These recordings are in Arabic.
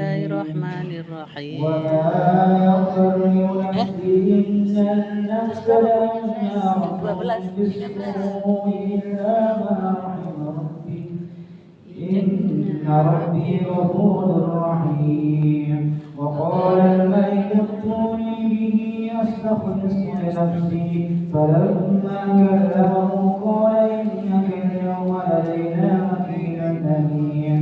الله الرحمن وما الرحيم. يغفر Eh, لنفس إلا النفس sesudah berapa menit? لأمارة 12, 13. بالسوء إلا ما رحم ربي إن Inna ربي غفور رحيم. وقال الملك ائتوني به أستخلصه لنفسي فلما كلمه قال إنك اليوم لدينا مكين أمين.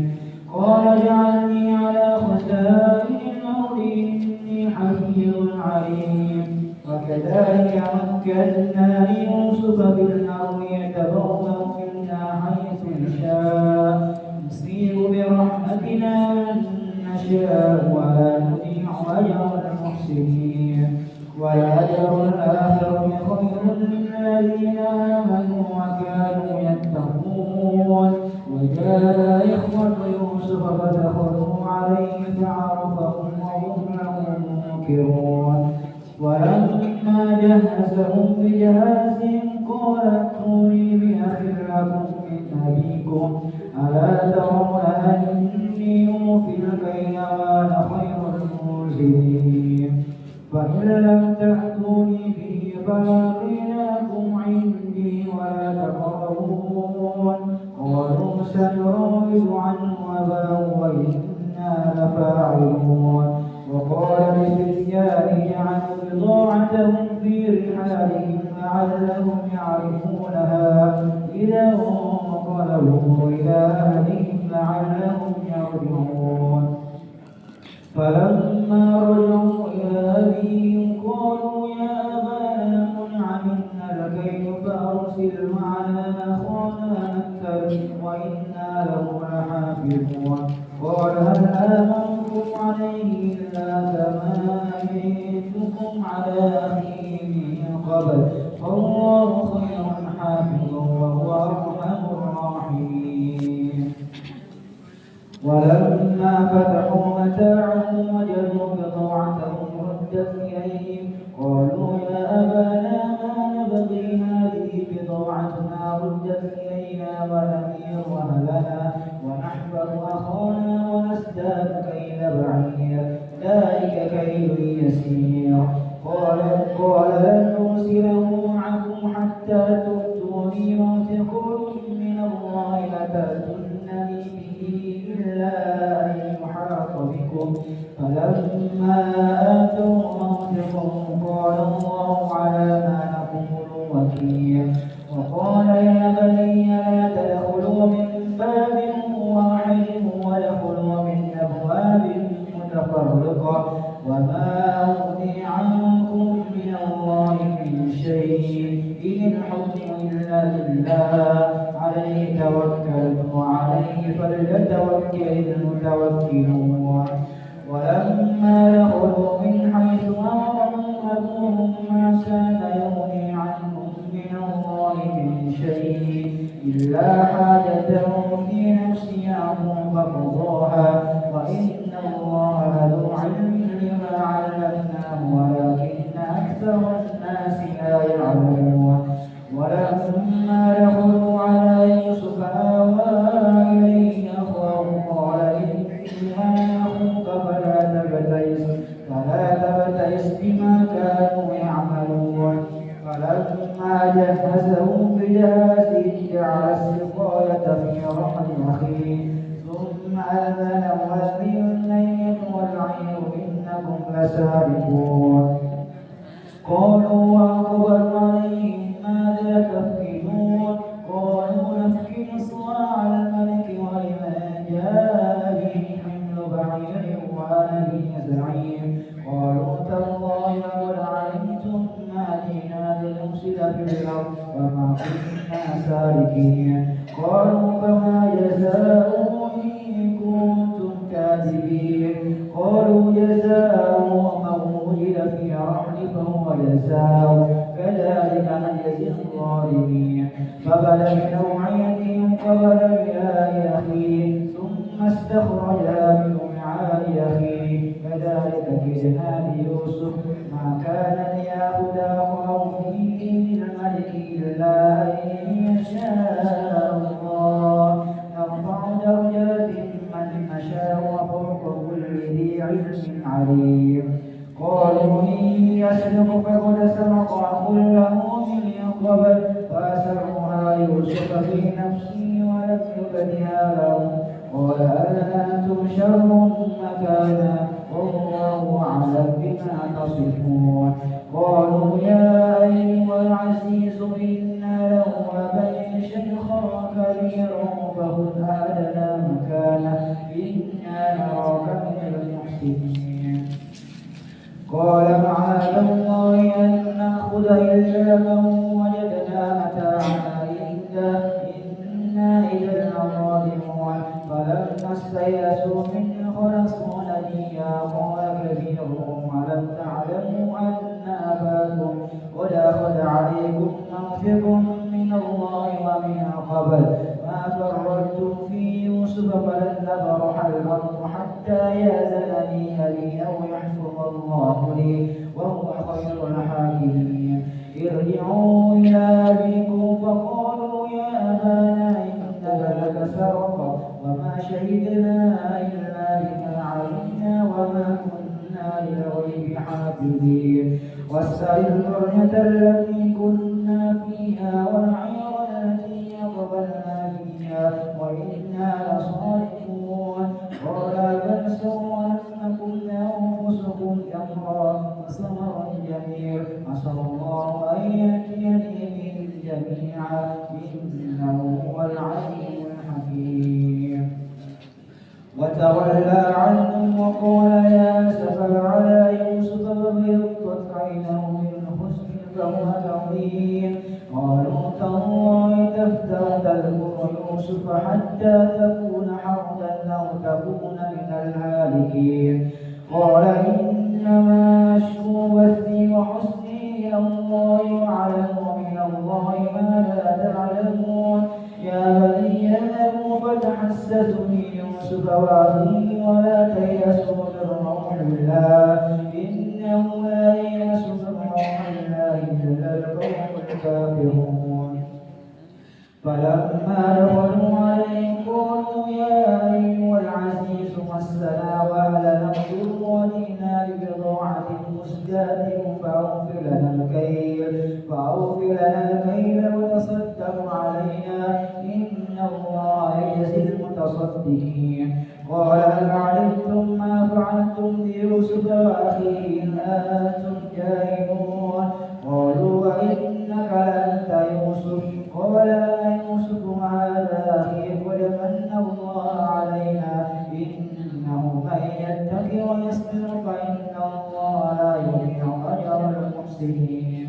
قال اجعلني على خزائن الأرض إني حفيظ عليم. وكذلك مكنا ليوسف في الأرض يتبوأ منا حيث يشاء نصيب برحمتنا من نشاء ولا نضيع أجر المحسنين. ولأجر الآخرة خير للذين آمنوا وكانوا يتقون. وجاء إخوة يوسف فدخلوا عليه فعرفهم وهم له منكرون. ولما جهزهم بجهازهم قال ائتوني بأخ لكم من أبيكم ألا ترون أني أوفي الكيل وأنا خير المنزلين. فإن لم تأتوني به فلا قيل لكم عندي ولا تقربون. قالوا سنراود عنه أباه وإنا لفاعلون. وقال لفتيانه اجعلوا بضاعتهم في رحالهم لعلهم يعرفونها إذا انقلبوا إلى أهلهم لعلهم يرجعون. فلما رجعوا إلى أبيهم قالوا يا أبانا منع منا الكيل فأرسل معنا أخانا نكتل وإنا له لحافظون. قال هل آمنكم عليه إلا كما أمنتكم على أخيه من قبل فالله خير حافظا وهو أرحم الراحمين. ولما فتحوا متاعهم وجدوا بضاعتهم ردت إليهم قالوا يا أبانا ما نبغي هذه بضاعتنا ردت إلينا ونمير أهلنا ونحفظ أخانا ونزداد كيل بعير ذلك كيل يسير. قال لن أرسله معكم حتى تؤتوني موثقا من الله لتأتونني به إلا أن يحاط بكم. فلما آتوا موثقهم قال الله على ما نقول وكيل. وقال يا بني لا تدخلوا من باب واحد وادخلوا من أبواب متفرقة وما أغني عنكم من الله من شيء إن الحكم إلا لله عليه توكلت وعليه فليتوكل المتوكلون. ولما دخلوا من حيث أمرهم أبوهم ما كان يغني عنهم من الله من شيء إلا حاجة في نفس يعقوب فقضاها وإن الله لذو علم لما علمناه ولكن أكثر الناس لا يعلمون. ولما دخلوا على يوسف آوى إليه أخاه قال إني أنا أخوك فلا تبتئس بما كانوا يعملون. فلما جهزهم بجهازهم جعل السقاية في رحل أخيه ثم أذن مؤذن أيتها العير إنكم لسارقون. قالوا وأقبلوا عليهم ماذا تفقدون. قالوا نفقد صواع الملك ولمن جاء به حمل بعير وأنا به زعيم. قالوا تالله لقد علمتم ما جئنا لنفسد في الأرض وما كنا سارقين. قالوا فما جزاؤه إن كنتم كاذبين. قالوا جزاؤه من وجد في رحل فهو جزاؤه كذلك نجزي الظالمين. فبدت نوعيتهم قبل وعاء أخيه ثم استخرجها من وعاء أخيه كذلك كدنا ليوسف ما كان ليأخذ أخاه في دين الملك إلا أن يشاء الله نرفع درجات من نشاء وفوق كل ذي علم عليم. قالوا إن يسرق فقد سرق أخ له من قبل فأسرها يوسف في نفسه ولم يبدها له قال أنتم شر مكانا والله أعلم بما تصفون. قالوا يا أيها العزيز إنا له أبا شيخا كبيرا فخذ أهلنا مكانه إنا نراك من المحسنين. قال معاذ الله أن نأخذ إلا من وجدنا متاعنا إنا إذا لظالمون. فلما استيأسوا منه خلصوا نجيا قال كبيرهم ألم تعلموا أن أباكم قد أخذ عليكم موثق من الله ومن قبل ما فرطتم في يوسف فلن نبرح الأرض حتى يأذن لي أبي أو يحكم الله لي وهو خير الحاكمين. ارجعوا إلى أبيكم فقالوا يا أبانا إنك لك سرق وما شهدنا إلا بما علمنا وما كنا للغيب حافظين. واسأل القرية التي كنا فيها والعير التي أقبلنا فيها وإنا لصادقون. قال بل سولت لكم أنفسكم أمرا فصبر جميل عسى الله أن يأتيني بهم جميعا إنه هو العليم الحكيم. وتولى عنهم وقال يا أسفا على يوسف فابيضت عينه من حزن فهو كظيم. قالوا تالله تفتأ تذكر يوسف حتى تكون حردا أو تكون من الهالكين. قال إنما أشكو بثي وحزني إلى الله وأعلم من الله ما لا تعلمون. يا بني اذهبوا فتحسسوا من يوسف وأخيه ولا تيأسوا من روح الله إنه لا ييأس من روح الله إلا القوم الكافرون. فلما دخلوا عليه قالوا يا أيها العزيز مسنا وأهلنا الضر وجئنا ببضاعة مزجاة فأوفر لنا الكيل وتصدق علينا إن الله يجزي المتصدقين. قال هل علمتم ما فعلتم بيوسف وأخيه إن أنتم جاهلون. قالوا وإنك لأنت يوسف قال أنا يوسف هذا أخي قد من الله علينا إنه من يتق ويصبر فإن الله لا يضيع أجر المحسنين.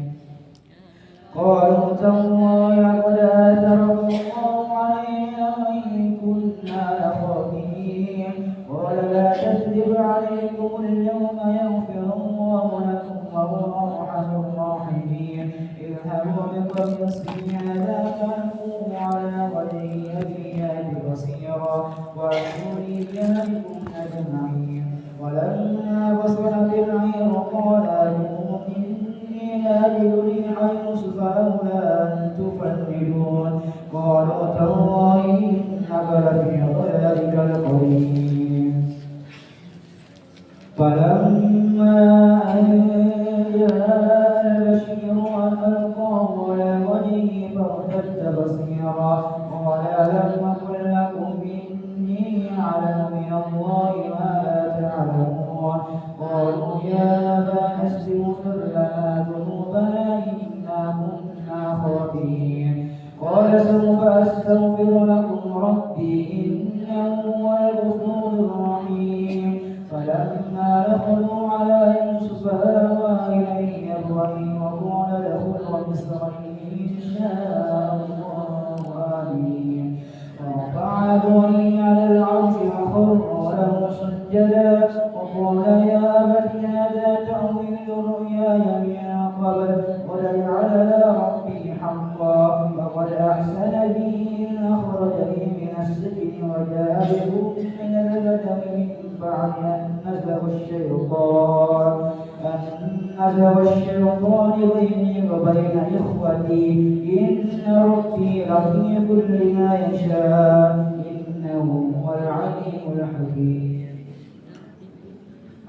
قالوا تالله قد آثركم الله علينا وإن كنا لخاطئين. قال لا تثريب عليكم اليوم يغفر الله لكم وهو أرحم الراحمين. اذهبوا بقميصي هذا فألقوه على وجه أبي يأت بصيرا وأتوني بأهلكم أجمعين. ولما بصرت العير قال أبوهم إني لأجد ريح يوسف لولا أن تفندون. قالوا تالله إنك لفي ضلالك القديم. فلما أن جاء البشير ألقاه على وجهه فارتد بصيرا قال ألم أقل لكم إني أعلم من الله ما لا تعلمون. قالوا يا أبانا استغفر لنا ذنوبنا إنا كنا خاطئين. قال سوف أستغفر لكم ربي إنه هو الغفور الرحيم. فلما دخلوا على يوسف آوى إليه أبويه وقال ادخلوا مصر إن شاء الله آمين. ورفع أبويه على العرش وخروا له سجدا وقال يا أبت هذا تأويل رؤياي من قبل قد جعلها ربي حقا فقد أحسن بي إذ أخرجني من السجن وجاء بكم من البدو من بعد أن نزغ الشيطان بيني وبين إخوتي إن ربي لطيف لما يشاء إنه هو العليم الحكيم.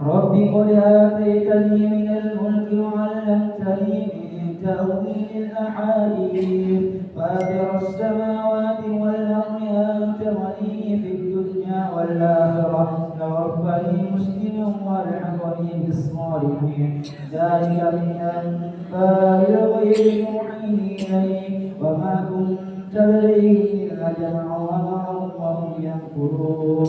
رب قد آتيتني من الملك وعلمتني من تأويل الأحاديث فاطر السماوات والأرض أنت ولي في الدنيا والآخرة توفني مسلما والحقني بالصالحين ذلك من أنباء الغيب نوحيه إليك وما كنت لديهم إذ جمعوا أمرهم وهم يمكرون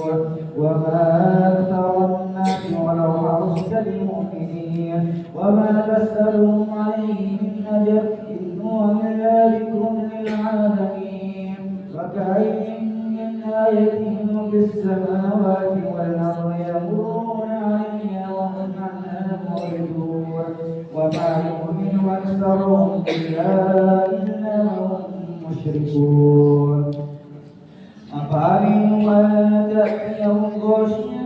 وما أكثر الناس ولو حرصت بمؤمنين وما تسألهم عليه من أجر إن هو إلا ذكر للعالمين وكأين من آية في السماوات والأرض يمرون عليها وهم عنها معرضون وما يؤمن أكثرهم بالله إلا وهم مشركون أفأمنوا أن تأتيهم غاشية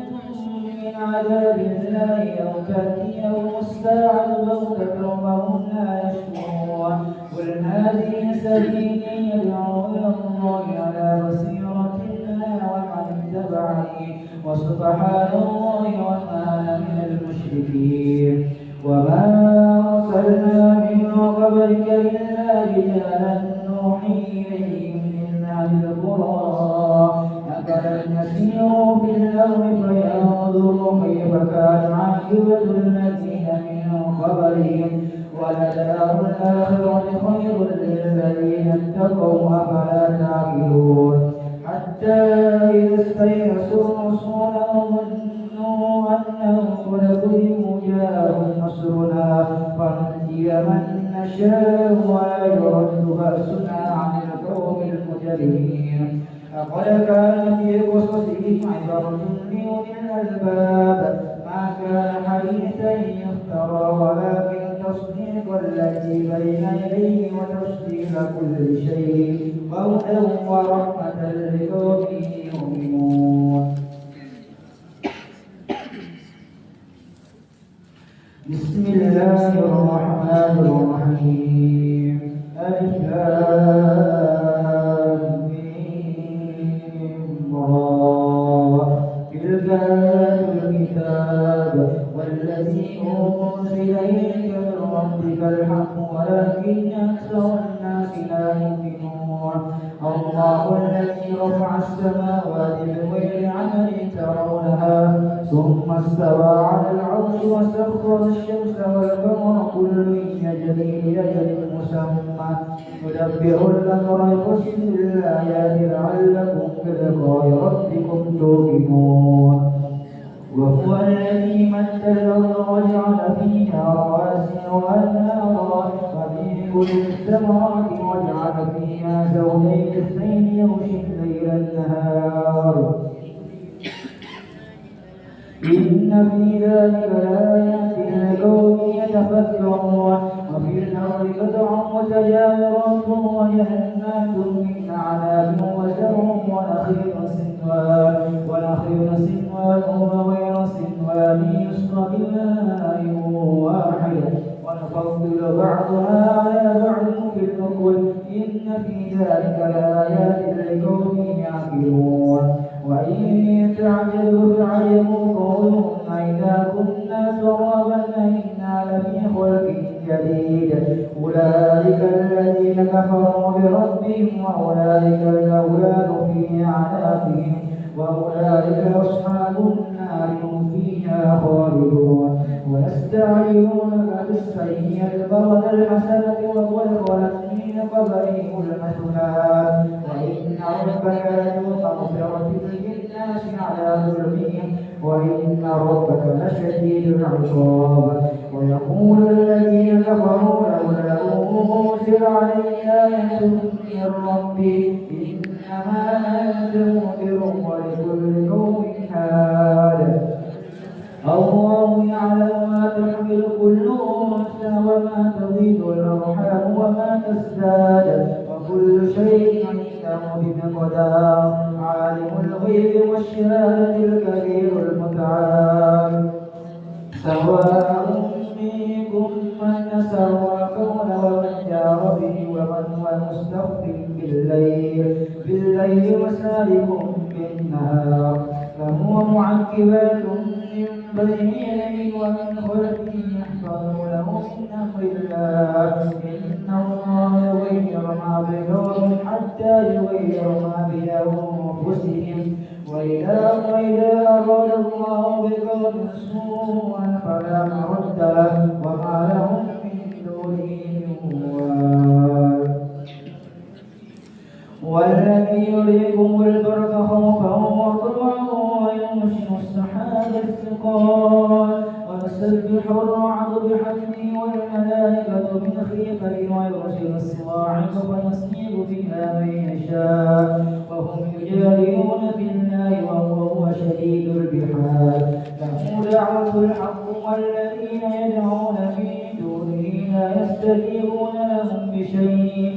من عذاب الله أو تأتيهم الساعة بغتة وهم لا يشعرون قل هذه سبيلي يدعو إلى الله على بصيرة أنا ومن اتبعني وسبحان الله وما أنا من المشركين وما أرسلنا من قبلك إلا رجالا نوحي إليهم من أهل القرى أفلم يسيروا في الأرض فينظروا كيف كان عاقبة الذين من قبلهم ولدار الآخرة خير للذين اتقوا أفلا تعقلون حتى إذا استيأسوا الرسول وظنوا أنهم قد جاءهم نصرنا فنجي من نشاء ولا يرد بأسنا عن القوم المجرمين لقد كان في قصصهم عبرة لأولي الألباب ما كان حديثا يفترى ولكن تصديق الذي بين يديه وتصديق كل شيء وهدى ورحمة لقوم يؤمنون بسم الله الرحمن الرحيم ألف لام ميم را تلك آيات الكتاب والذي أنزل إليك من ربك الحق ولكن أكثر الناس لا يؤمنون الله الذي رفع السماوات بغير عمل ترونها ثم استوى على العرش وسخر الشمس والقمر كل يجري لأجل مسمى يدبر الأمر يفصل الآيات لعلكم بلقاء ربكم توقنون وهو الذي مد الأرض وجعل فيها رواسي وأنهارا ومن كل الثمرات وجعل فيها زوجين اثنين يغشي الليل النهار إن في ذلك لآيات لقوم يتفكرون وفي الأرض قطع متجاورات وجنات من أعناب وزرع ونخيل صنوان وغير صنوان يسقى بماء واحد ونفضل بعضها على بعض في الأكل إن في ذلك لآيات لقوم يعقلون وإن تعجبوا فعجبوا قولهم أئذا كنا ترابا أئنا لفي خلق جديد أولئك الذين كفروا بربهم وأولئك الأولاد في أعناقهم وأولئك أصحاب النار هم فيها خالدون ويستعجلونك بالسيئة البغض الحسنة وقد خلت من قبلهم المثلات وإن ربك لذو مغفرة للناس على ظلمهم وإن ربك لشديد العقاب ويقول الذين كفروا لولا أنزل علي آية من ربي إنما أنت منذر ولكل قوم هاد الله يعلم ما تحمل كل أنثى وما تغيض الأرحام وما تزداد وكل شيء عنده بمقدار عالم الغيب والشهادة الكبير المتعال سواء منكم من أسر القول ومن جار به ومن هو مستخف بالليل وسارق بالنهار له معقبات من بين يديه ومن خلفه يحفظونه من أمر الله إن الله يغير ما بقوم حتى يغير ما بأنفسهم وإذا أراد الله بقوم سوءا فلا مرد له وما لهم من دونه من وال والذي يريكم البرق خوفا وطمعا وينشئ السحاب الثقال ويسبح الرعد بحمده والملائكة من خيفته ويرسل الصواعق فيصيب بها من يشاء وهم يجادلون في الله وهو شديد البحار له دعوة الحق والذين يدعون من دونه لا يستجيبون لهم بشيء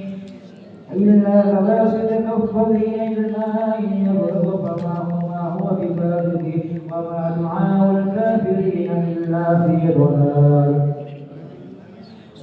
إلا كباسط كفيه إلى الماء يبلغ فما هو ببالغه وما دعاء الكافرين إلا في ضلال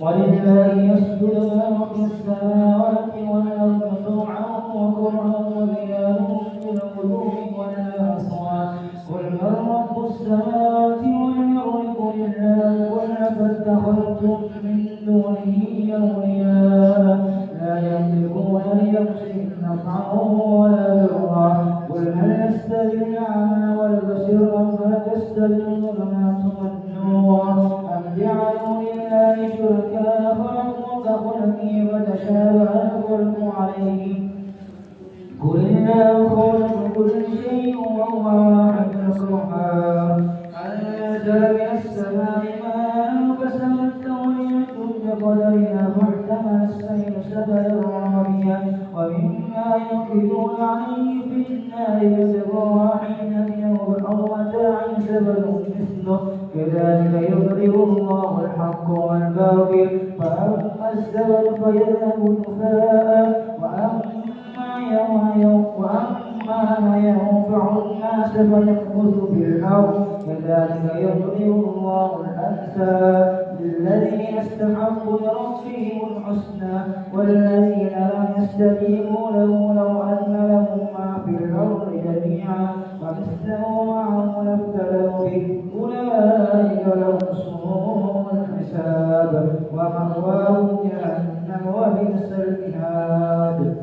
ولله يسجد ما في السماوات والأرض طوعا وكرها وظلالهم بالغدو والآصال قل من رب السماوات والأرض قل الله قل فاتخذتم من دونه أولياء لا يملكون لنفسهم نفعا ولا ضرا قل هل يستوي الأعمى والبصير أم تستوي الظلمات والنور أم جعلوا لله شركاء خلقوا كخلقه فتشابه الخلق عليهم قل الله خالق كل شيء وهو واحد القهار أنزل من السماء ماء فسالت أودية بقدرها فاحتمل السيل سبلا رابيا ومما يوقدون عليه في النار ابتغاء حين أو متاع سبل مثله كذلك يضرب الله الحق والباطل فأما السبل فيذهب جفاء وأما ما ينفع الناس فيمكث في الأرض كذلك يضرب الله الأمثال للذين استحقوا لربهم الحسنى والذين لا يستجيبون له لو أن لهم ما في الأرض جميعا ومثله معه لافتدوا به أولئك لهم سوء الحساب ومأواهم جهنم وبئس المهاد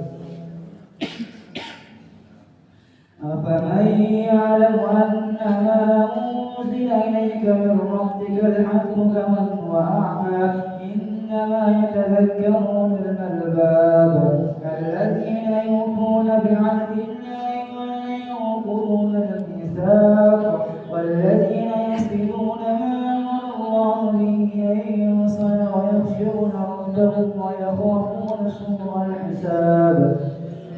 أفمن يعلم أنما أنزل إليك من ربك الحق كمن هو أعمى إنما يتذكر أولو الألباب الذين يوفون بعهد الله ولا ينقضون الميثاق والذين يصلون ما أمر الله به أن يوصل ويخشون ربهم ويخافون سوء الحساب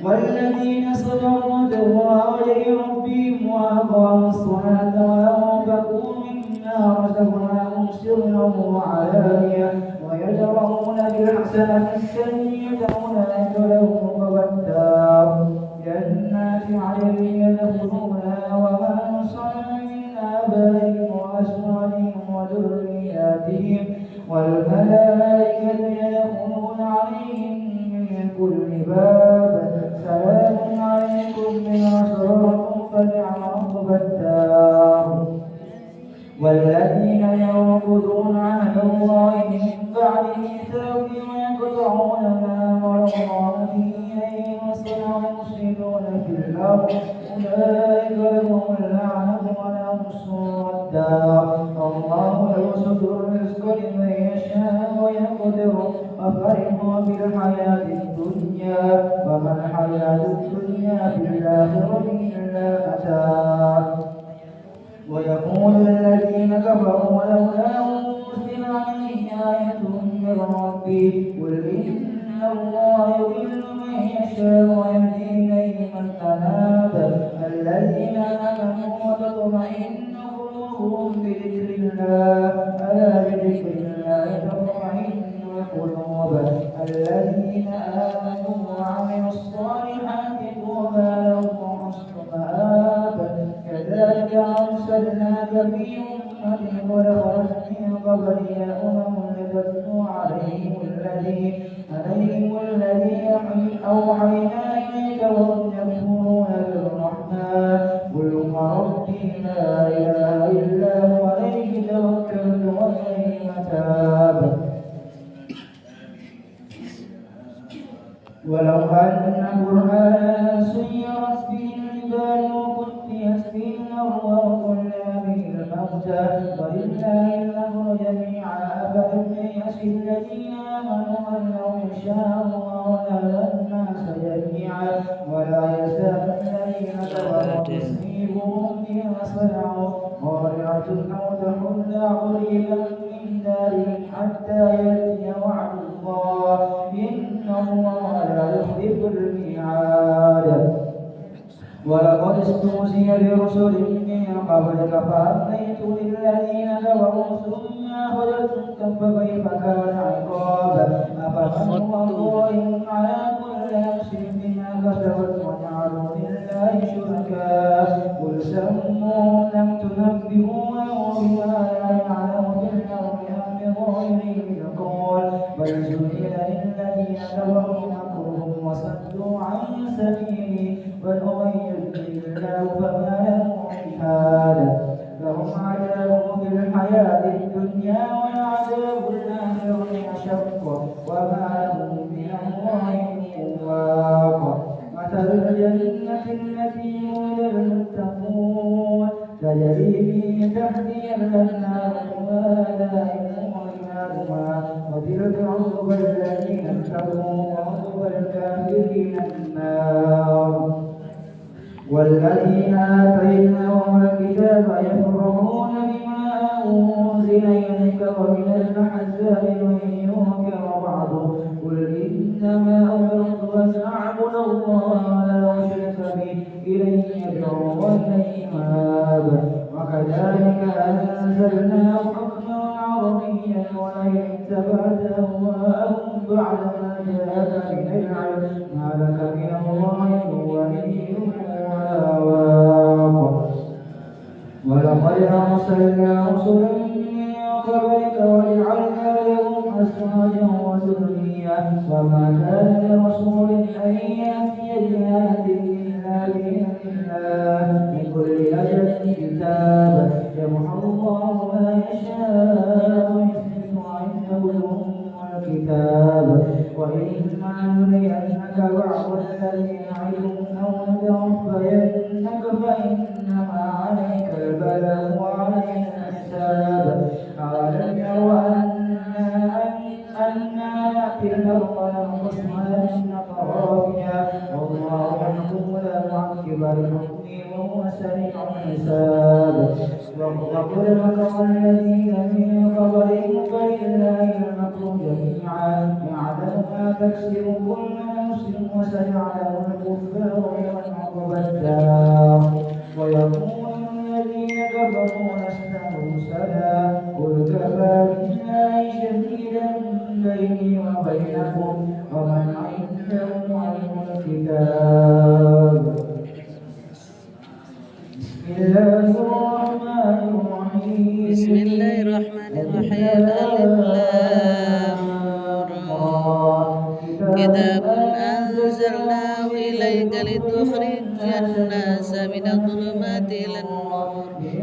والذين صبروا وابتغوا وجه ربهم وأقاموا الصلاة وأنفقوا مما رزقناهم سرا وعلانية ويدرؤون بالحسنة السيئة أولئك لهم عقبى الدار جنات عدن يدخلونها ومن صلح من آبائهم وأزواجهم وذرياتهم والملائكة يدخلون عليهم من كل باب سلام عليكم بما صبرتم فنعم عقبى الدار والذين ينقضون عهد الله من بعد ميثاقه ويقطعون ما أمر الله به أن يوصل ويفسدون في الأرض أولئك لهم اللعنة ولهم سوء الدار الله يبسط الرزق لمن يشاء ويقدر وفرحوا بالحياة الدنيا وما الحياة الدنيا في الآخرة إلا متاع ويقول الذين كفروا لولا أنزل عليه آية من ربي قل إن الله يضل من يشاء ويهدي إليه من أناب الذين آمنوا وتطمئن قلوبهم بذكر الله ألا بذكر الله تطمئن القلوب الذين آمنوا وعملوا الصالحات طوبى لهم حسن مآب كذلك أرسلناك في أمة ولخلت من قبلها أمم لتتلو عليهم الذي أوحينا إليك وهم يكفرون بالرحمن قل ربي لا إله إلا ولو أن قرآنا سيرت به الجبال وقطعت به الأرض وكلم به الموتى ولله الأمر جميعا أفلم ييأس الذين آمنوا أن لو يشاء الله لهدى الناس جميعا ولا يزال الذين كفروا تصيبهم بما صنعوا قارعة أو تحل قريبا من دارهم حتى يأتي وعد الله إن الله لا يخلف الميعاد. ولقد استهزئ برسل من قبلك فأمليت للذين كفروا ثم أخذتهم فكيف كان عقاب أفمن هو قائم على كل نفس بما كسبت وجعلوا لله شركاء قل سموهم لم تنبئوه بما لا يعلم في الأرض أم بغيره القول بل زين للذين كفروا مكرهم وصدوا عن سبيله ومن يضلل الله فما له من هاد لهم عذاب في الحياة الدنيا والعذاب الآخرة أشق وما لهم من الله من واق مثل الجنة التي وعد المتقون تجري من تحتها الأنهار دائم وظلالها وتلك عقبى الذين اتقوا وعقبى الكافرين النار. والذين آتيناهم الكتاب يفرحون بما أنزل إليك ومن الأحزاب من ينكر بعضه قل إنما أمرت أن أعبد الله ولا أشرك به إليه يدعو وإليه مآب وكذلك أنزلناه حكما عربيا ولئن اتبعت أهواءهم بعد ما جاءك من العلم ما لك من الله ولي ولقد أرسلنا رسلا من قبلك وجعلنا لهم أزواجا وذرية وما كان لرسول أن يأتي بآية إلا بإذن الله لكل أجل كتاب يمحو الله ما يشاء ويثبت عنده الكتاب وإما نرينك بعض الذي نعدهم أو نتوفينك فإنما عليك البلاغ وعلينا الحساب أولم يروا أنا نأتي الأرض ننقصها من أطرافها والله يحكم لا معقب لحكمه وهو سريع الحساب وقل مكر الذين من قبلهم فلله المكر جميعا يعلم ما تكسب كل نفس وسيعلم الكفار يوم عقبى الدار ويقول الذين كفروا لست مرسلا قل كفى بالله شهيدا بيني وبينكم ومن عنده علم الكتاب. بسم الله الرحمن الرحيم ألف لام را كتاب أنزلناه إليك لتخرج الناس من الظلمات إلى النور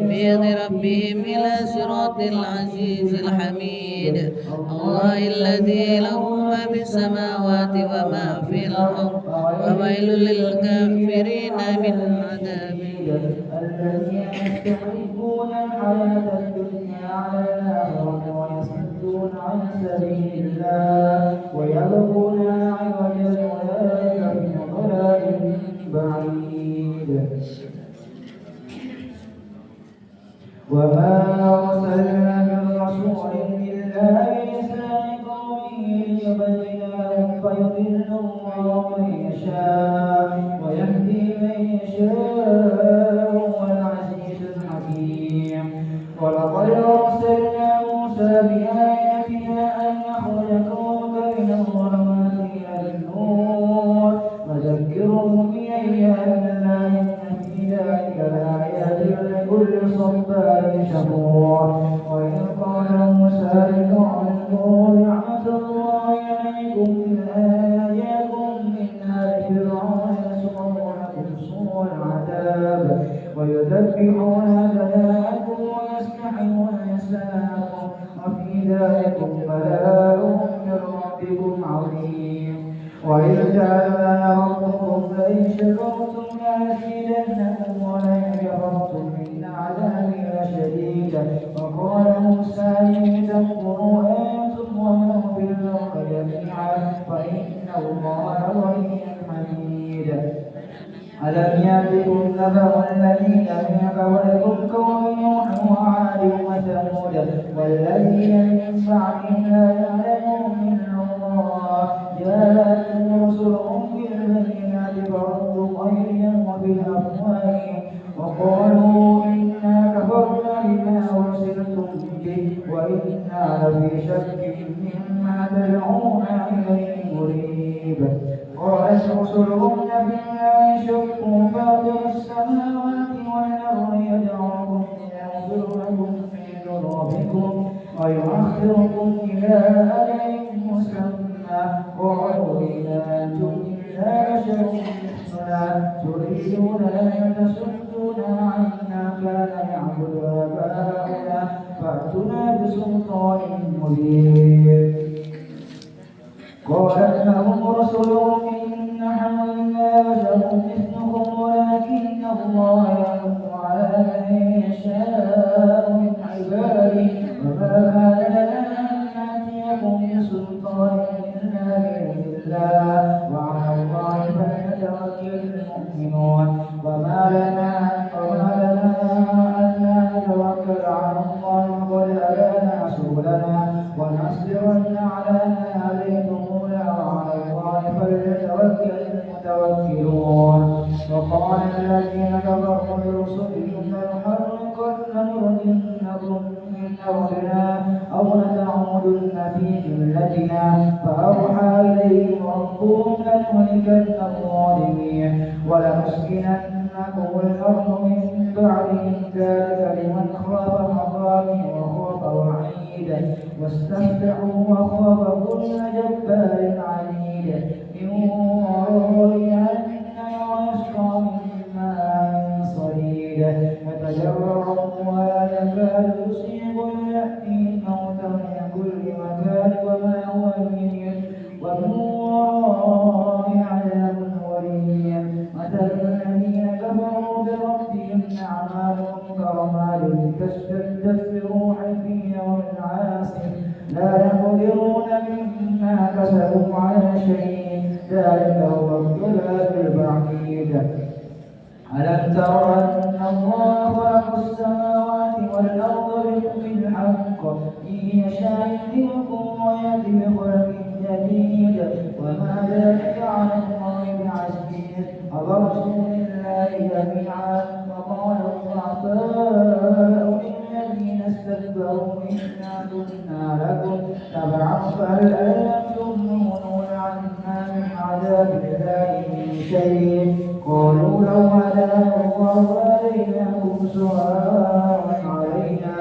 بإذن ربهم إلى صراط العزيز الحميد الله الذي له ما في السماوات وما في الأرض وويل للكافرين من عذاب الذين يستحبون الحياة الدنيا على الآخرة ويصدون عن سبيل الله ويبغونها عوجا أولئك في ضلال بعيد. وما أرسلنا من رسول إلا بلسان قومه ليبين لهم فيضل الله من يشاء ويهدي من يشاء وهو العزيز الحكيم. ولقد أرسلنا موسى بآياتنا أن يخرج قومك من الظلمات إلى النور وذكرهم بأيام الله إن في ذلك لآيات لكل صبار شكور. وإذ قال موسى لقومه اذكروا نعمة الله عليكم إذ أنجاكم من آل فرعون يسومونكم سوء العذاب ويذبحون أبناءكم ويستحيون نساءكم وفي ذلكم بلاء من ربكم عظيم. وإذ جعلنا ربكم لئن شكرتم لأزيدنكم ولئن كفرتم إن عذابي لشديد. وقال موسى إن تكفروا أنتم ومن في الأرض جميعا فإن الله غني حميد. ألم يأتكم نبأ الذين من قبلكم قوم نوح وعاد وثمود والذين من بعدهم لا يعلمهم إلا الله جاءتهم رسلهم بالبينات فردوا أيديهم وبالأفواه وقالوا إنا كفرنا بما أرسلتم به وإنا لفي شك مما تدعونا إليه مريب. قالت رسلهم أفلا شكوا فاطر السماوات والأرض يدعوكم يغفر لكم من ذنوبكم ويؤخركم إلى أجل مسمى قالوا إن أنتم إلا بشر مثلنا تريدون أن تصدونا عنا كان يعبد آباؤنا فأتنا بسلطان مبين. قالت لهم رسلهم إن نحن إلا بشر مثلكم ولكن الله يحكم على من يشاء من عباده وما كان لنا أن نأتيكم بسلطان إلا بإذن الله وعلى الله فليتوكل المؤمنون. وما لنا ألا نتوكل على الله وقد هدانا سبلنا ونصبرن على ما هديتمونا وعلى الله فليتوكل المتوكلون. وقال الذين كفروا لرسلهم لنخرجنكم من أرضنا أو لتعودن في ملتنا فأوحى إليهم ربهم لنهلكن الظالمين ولنسكننكم الأرض من بعدهم ذلك لمن خاف مقامي وخاف وعيد واستفتحوا وخاف كل جبار عنيد من ورائه ويسقى من ماء صديد يتجرعه ولا يكاد يصيبه يأتيه الموت من كل مكان وما هو بميت ومن ورائه عذاب غليظ. مثل الذين كفروا بربهم أعمالهم كرماد اشتدت بريح في يوم عاصف لا يقدرون مما كسبوا على شيء ذلك هو الضلال البعيد. ألم تر أن الله خلق السماوات والأرض بالحق إن يشاء يهديكم ويأتي بخلق جديد وما ذلك على الله بعزيز. أفرسول الله جميعا وقال الضعفاء للذين استكبروا إنا كنا لكم تبعا فهل أنتم مغنون عنا من عذاب الله من شيء قالوا لو هدانا الله لهديناكم سواء علينا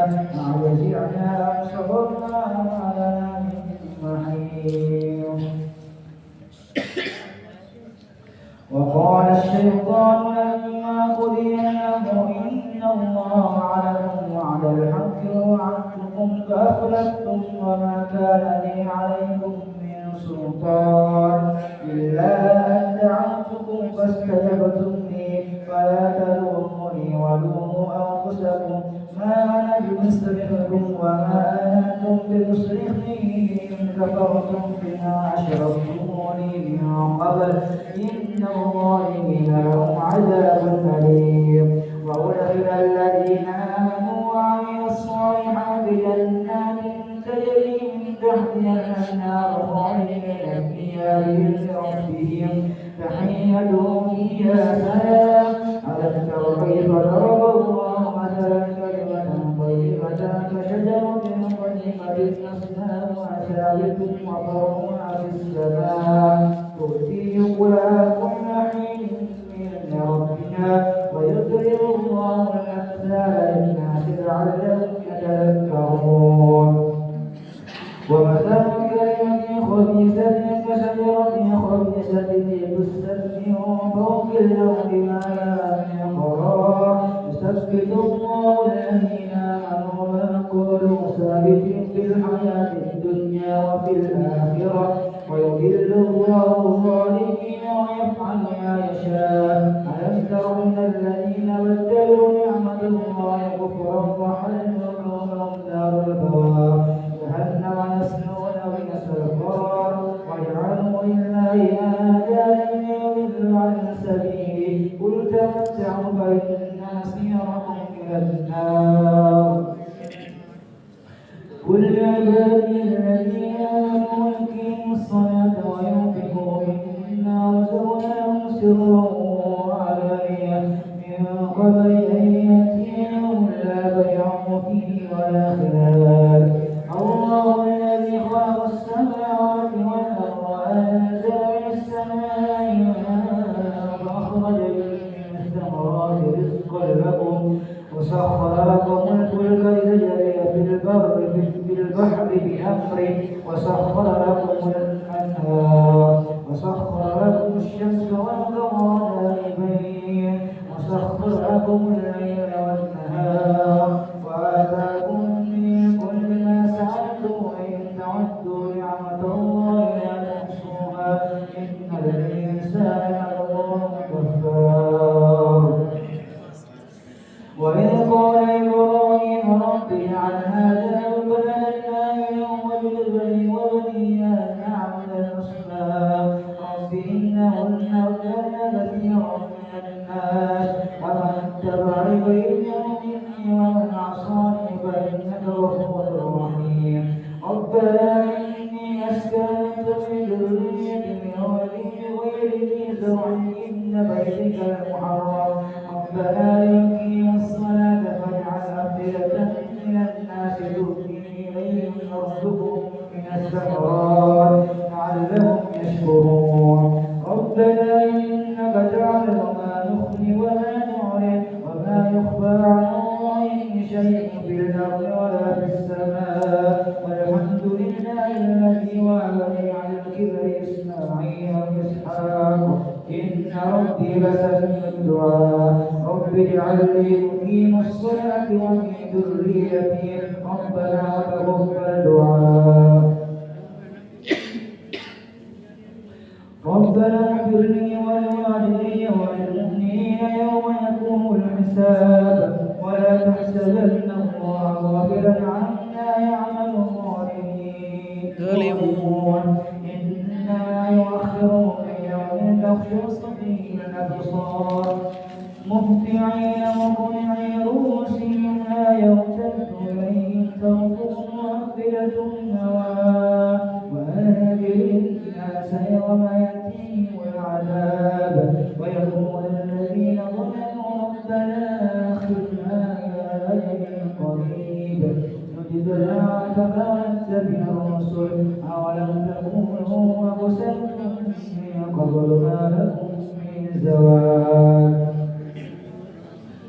أرجعنا أم صبرنا ما لنا من محيص. وقال الشيطان لما قضي الأمر إن الله وعدكم وعد الحق ووعدتكم فأخلفتم وما كان لي عليكم من سلطان إلا أن دعوتكم فاستجبتم لي فلا تلوموني ولوموا أنفسكم ما أنا بمصرخكم وما أنتم بمصرخي إن كفرتم بما أشركتموني من قبل إن الظالمين لهم عذاب أليم. وأدخل الذين آمنوا وعملوا الصالحات جنات تجري من تحتها الأنهار خالدين فيها بإذن ربهم تحيتهم فيها سلام. ألم تر كيف ضرب الله مثلا كلمة طيبة كشجرة طيبة أصلها ثابت وفرعها في السماء تؤتي أكلها كل حين بإذن ربها ويضرب الله الأمثال للناس لعلهم يتذكرون. ومثل كلمة خبيثة كشجرة خبيثة تجتث من فوق الأرض ما لها من قرار يثبت الله الذين آمنوا ويقولوا ثابت في الحياة الدنيا وفي الآخرة ويضل الله الظالمين ويفعل ما يشاء. ألم تر إلى الذين بدلوا نعمة الله كفرا وحلوا لهم دار البوار جهنم يصلون بئس القرار وجعلوا لله آندادا ليضلوا عن سبيله قل تمتعوا فإن مصيركم إلى النار. قل لعبادي الذين آمنوا يقيموا الصلاة وينفقوا مما رزقناهم سرا وعلانية من قبل أن يأتي يوم لا بيع فيه ولا خلال. الله الذي خلق السماوات والأرض وأنزل من السماء ماء فأخرج به من الثمرات رزقا لكم وسخر لكم الفلك لتجري في البحر بأمره وسخر لكم الأنهار وسخر لكم الشمس والقمر دائبين وسخر لكم الليل والنهار وآتاكم من كل ما سألتم وإن تعدوا نعمة الله لا تحصوها إن الإنسان لظلوم كفار. وإذ قال إبراهيم رب اجعل هذا بلدا آمنا واجنبني وبني أن نعبد الأصنام رب إنهن أضللن كثيرا من الناس ومن اتبعني فإنه مني ومن عصاني فإنك غفور رحيم. ربنا إني أسكنت من ذريتي بغير ذي زرع عند بيتك المحرم ربنا ليقيموا الصلاة فاجعل أفئدة من الناس تهوي إليهم وارزقهم من الثمرات لعلهم يشكرون. ربنا إنك تعلم ما نخفي وما نعلن وما يخفى عن الله من شيء في الأرض ولا في السماء والحمد لله الذي وهبني على الكبر إسماعيل وإسحاق إن ربي لسميع الدعاء. رب اجعل لي مقيم الصلاة ومن ذريتي ربنا وتقبل دعاء. ربنا اغفر لي ولوالدي وللمؤمنين يوم يقوم الحساب ولا تحسبن الله غافلا عما يعمل الظالمون إنما يؤخرهم ليوم تخشع فيه الأبصار مهطعين مقنعي رؤوسهم لا يرتد إليهم طرفهم وأفئدتهم هواء وأنذر الناس يوم يأتيهم العذاب ويقول الذين ظلموا ربنا أخرنا إلى أجل قريب نجد العذاب ونتبع الرسل أولم تكونوا أقسمتم من قبل ما لكم من زوال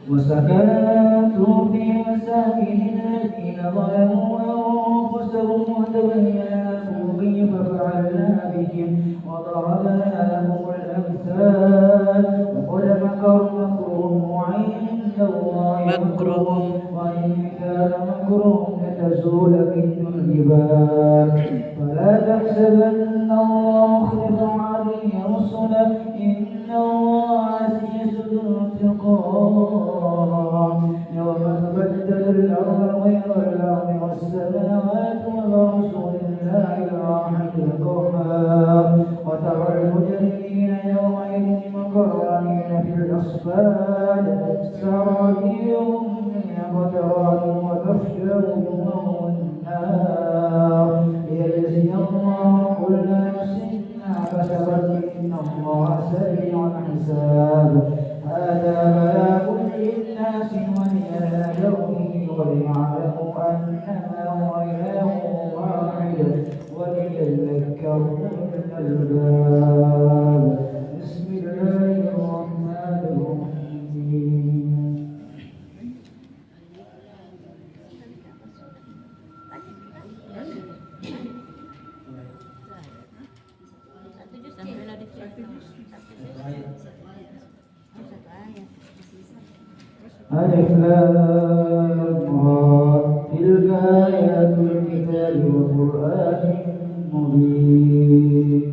وسكنتم في مساكن الذين ظلموا أنفسهم وتبين لكم كيف فعلنا بهم وضربنا لهم الأمثال وقد مكروا مكرهم وعند الله مكرهم وإن كان مكرهم لتزول منه الجبال فلا تحسبن الله مخلف وعده رسله إن الله عزيز ذو انتقام يوم تبدل الأرض غير الأرض والسماوات وبرزوا لله الواحد القهار وترى المجرمين يومئذ مقرنين في الأصفاد سرابيلهم من قطران وتخشى وجوههم النار ليجزي الله كل نفس ما كسبت إن الله سريع الحساب هذا بلاغ للناس ولينذروا وليعلموا أنما هو إله واحد وليذكروا أولو الألباب. بسم الله الرحمن الرحيم. ألف لام را تلك آيات الكتاب وقرآن مبين.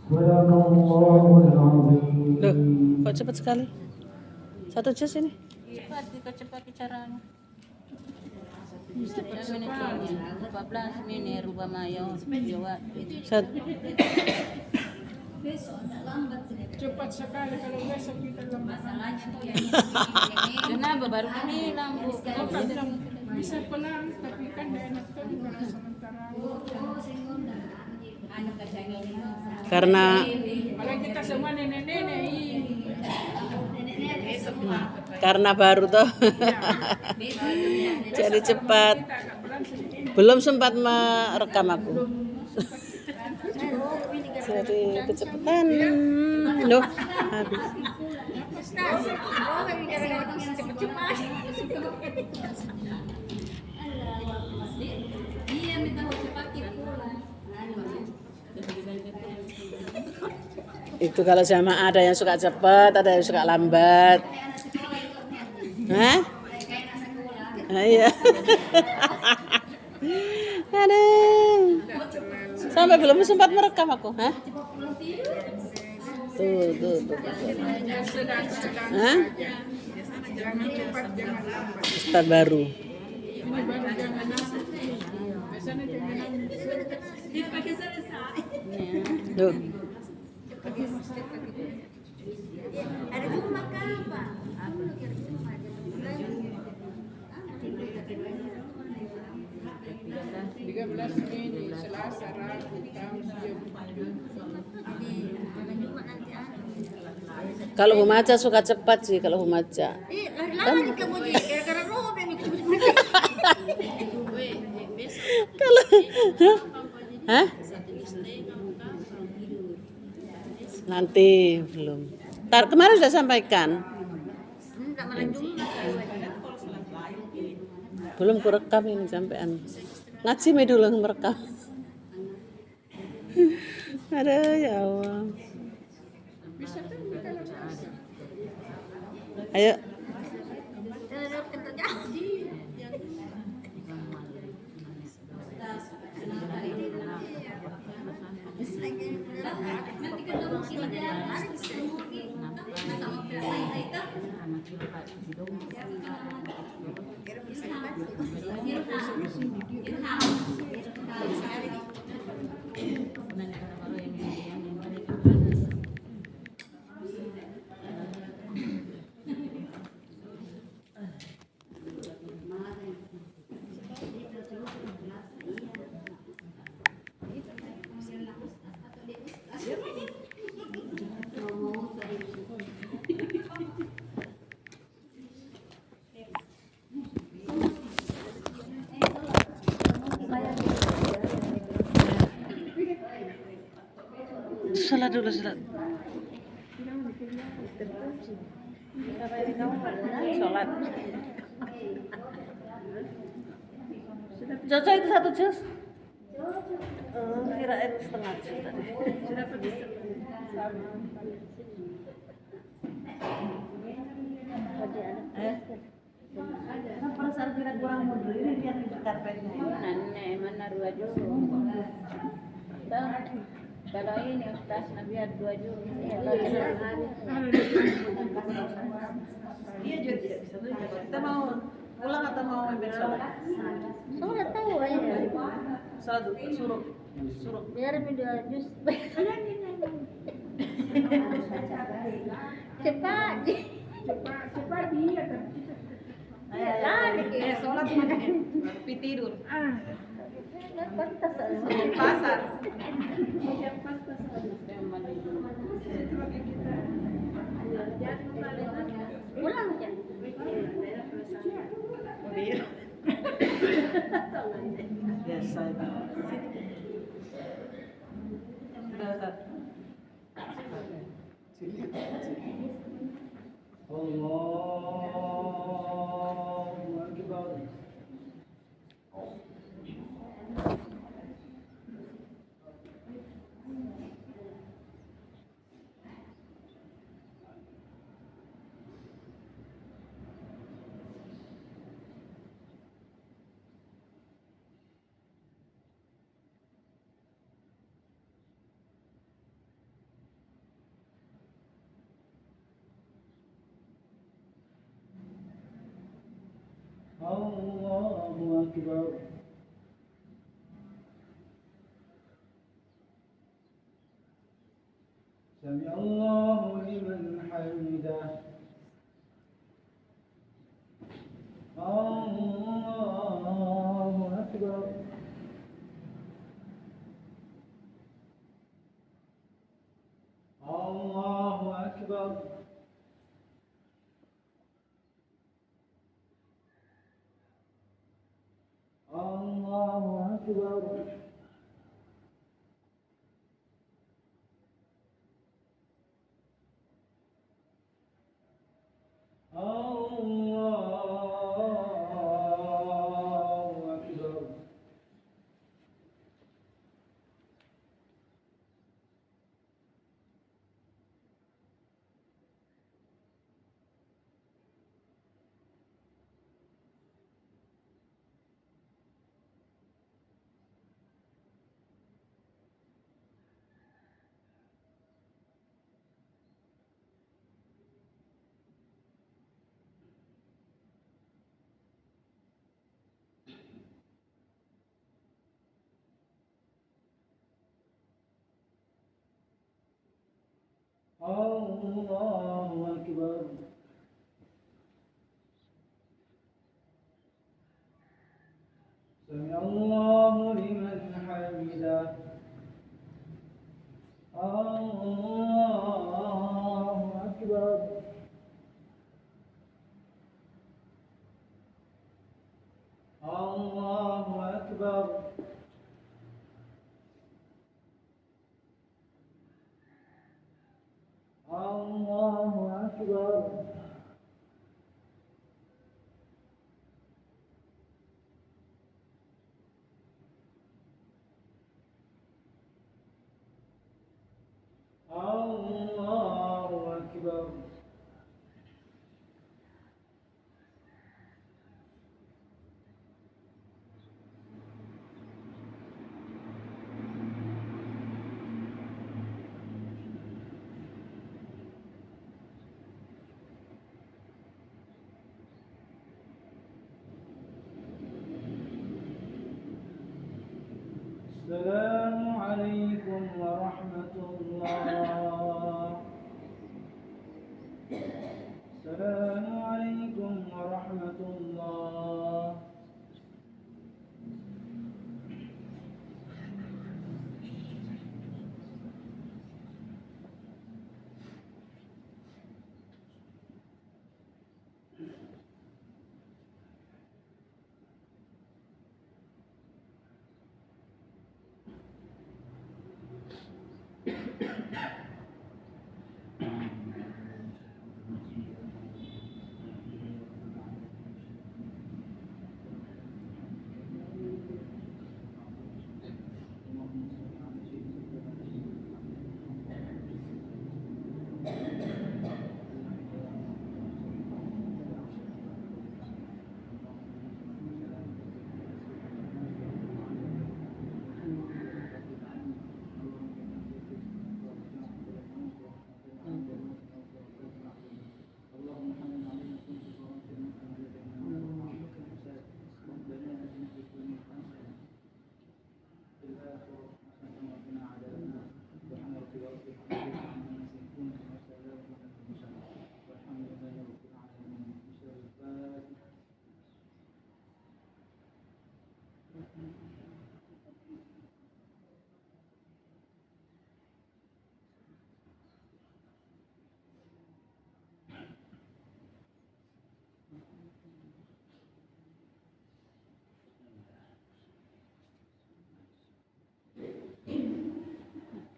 صدق الله العظيم. Loh, kok cepat sekali? 1 juz ini? Cepat, cepat caranya. 14 menit rubah mayo jawab. Cepat sekali kalau besok kita lambat. Kenapa baru bilang Bu? Bisa pelan tapi kan dia enak tuh kalau sementara. Karena Kalau kita semua nenek-nenek karena baru toh. Jadi cepat. Belum sempat merekam aku. Jadi kecepatan. Loh, habis. Itu kalau jamaah ada yang suka cepat, ada yang suka lambat. Hah? Ah, iya. Aduh. Sampai belum sempat merekam aku, hah? Tuh. Hah? Ustaz baru. Tuh. Ada Jumat apa? 13 Mei Selasa Rabu Kalau Humaca suka cepat sih kalau Humaca. Lari-lari kamu nih, gara-gara roh yang ikut. Kalau hah? Nanti belum. Kemarin sudah sampaikan. Enggak malah Jumat. Belum kurekam ini sampean. Ngaji me dulu merekam. Aduh ya Allah. Ayo. Salat dulu salat. Salat. Cocok itu 1 juz? Kirain setengah juz tadi. Perasaan tidak kurang mundur ini lihat di karpetnya. Nenek mana 2 juz. Kalau ini Ustaz Nabi 2 juz. Dia juga tidak bisa belajar. Kita mau pulang atau mau ambil sholat? Sholat tahu aja. Sholat dulu, suruh. Biar video jus. Cepat. cepat dia kan. Lari. Sholat makan, tapi tidur. Pantas. Pasar. Pulang aja. Biasa itu. Allahu Akbar. الله أكبر سمع الله لمن حمده الله أكبر الله أكبر الله أكبر الله أكبر الله أكبر سمع الله لمن حمده الله أكبر الله أكبر الله أكبر الله أكبر السلام عليكم ورحمة الله السلام عليكم ورحمة الله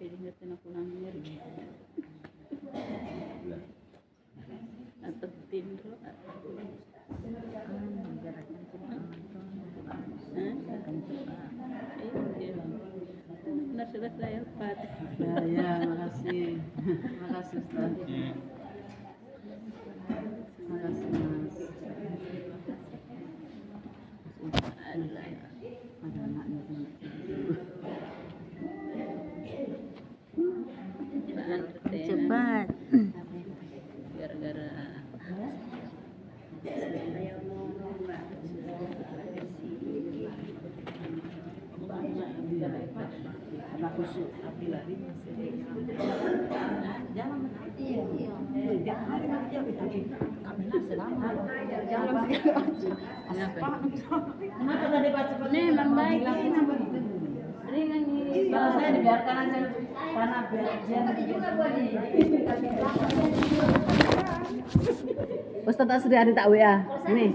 Ingetin aku nangir atau tidur benar sudah saya Pak. Ya, makasih. Makasih Ustaz. Makasih Mas. Ada anaknya tuh. Cepat. Gara-gara kusuk api lari Iya, iya. kenapa tadi pas cepet Nih, Bang baik. Ringan nih. kalau saya dibiarkan aja karena biar Ustadz Asri Adi tak WA nih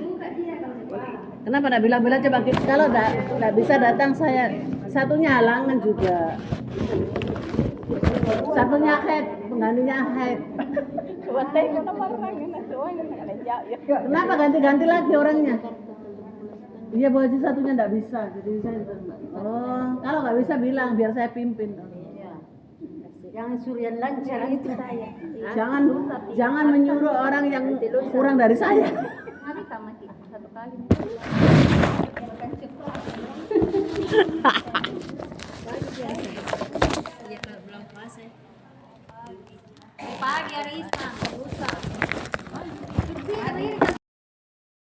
kenapa enggak bilang-bilang coba kalau enggak bisa datang saya satunya halangan juga satunya head penggantinya head kenapa ganti-ganti lagi orangnya iya Bu Haji satunya enggak bisa jadi saya kalau nggak bisa bilang biar saya pimpin Yang surian lancar itu saya. jangan menyuruh orang yang kurang dari saya Mari sama kita satu kali. Iya kalau belum puasa. Pagi hari Islam, lusa.